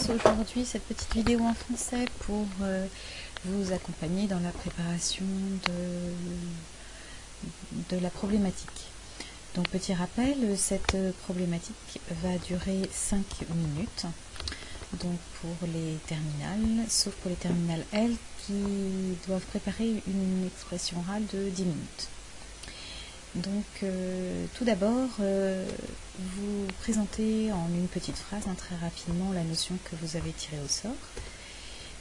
aujourd'hui cette petite vidéo en français pour vous accompagner dans la préparation de la problématique. Donc petit rappel, cette problématique va durer 5 minutes, donc pour les terminales, sauf pour les terminales L qui doivent préparer une expression orale de 10 minutes. Donc tout d'abord, vous présentez en une petite phrase très rapidement la notion que vous avez tirée au sort.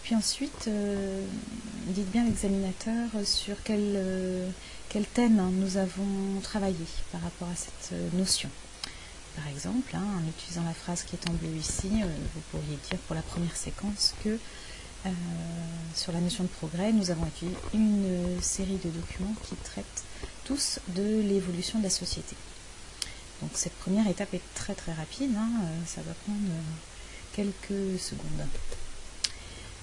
Puis ensuite, dites bien à l'examinateur sur quel thème nous avons travaillé par rapport à cette notion. Par exemple, en utilisant la phrase qui est en bleu ici, vous pourriez dire pour la première séquence que sur la notion de progrès, nous avons étudié une série de documents qui traitent tous de l'évolution de la société. Donc cette première étape est très rapide, ça va prendre quelques secondes.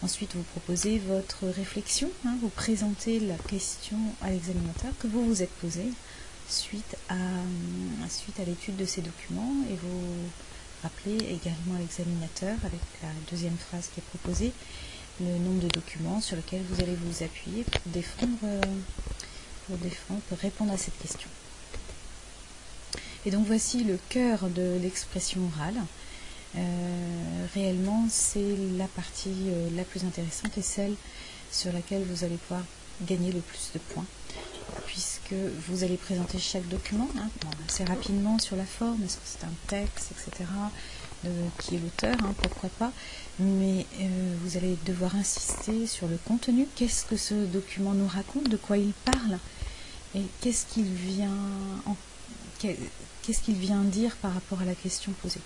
Ensuite, vous proposez votre réflexion, vous présentez la question à l'examinateur que vous vous êtes posée suite à l'étude de ces documents, et vous rappelez également à l'examinateur, avec la deuxième phrase qui est proposée, le nombre de documents sur lesquels vous allez vous appuyer pour répondre à cette question. Et donc voici le cœur de l'expression orale. Réellement, c'est la partie la plus intéressante et celle sur laquelle vous allez pouvoir gagner le plus de points, puisque vous allez présenter chaque document assez rapidement sur la forme, est-ce que c'est un texte, etc., qui est l'auteur, pourquoi pas, mais vous allez devoir insister sur le contenu, qu'est-ce que ce document nous raconte, de quoi il parle, et qu'est-ce qu'il vient dire par rapport à la question posée.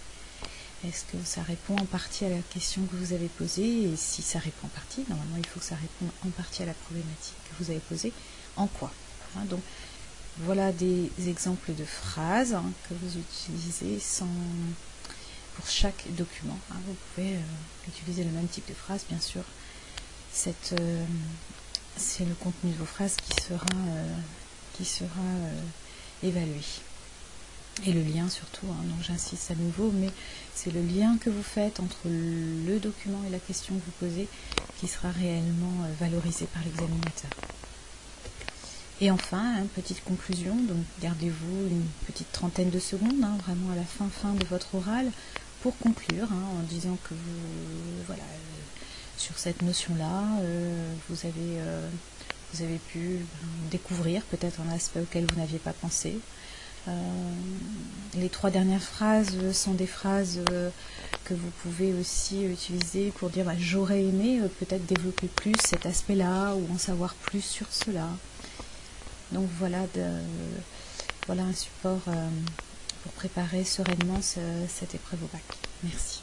Est-ce que ça répond en partie à la question que vous avez posée? Et si ça répond en partie, normalement il faut que ça réponde en partie à la problématique que vous avez posée. En quoi? Donc voilà des exemples de phrases que vous utilisez pour chaque document. Vous pouvez utiliser le même type de phrase, bien sûr. C'est le contenu de vos phrases qui sera évalué. Et le lien surtout, donc j'insiste à nouveau, mais c'est le lien que vous faites entre le document et la question que vous posez qui sera réellement valorisé par l'examinateur. Et enfin, petite conclusion, donc gardez-vous une petite trentaine de secondes, vraiment à la fin de votre oral, pour conclure, en disant que sur cette notion-là, vous avez pu découvrir peut-être un aspect auquel vous n'aviez pas pensé. Les 3 dernières phrases sont des phrases que vous pouvez aussi utiliser pour dire j'aurais aimé peut-être développer plus cet aspect-là ou en savoir plus sur cela. Donc voilà un support pour préparer sereinement cette épreuve au bac. Merci.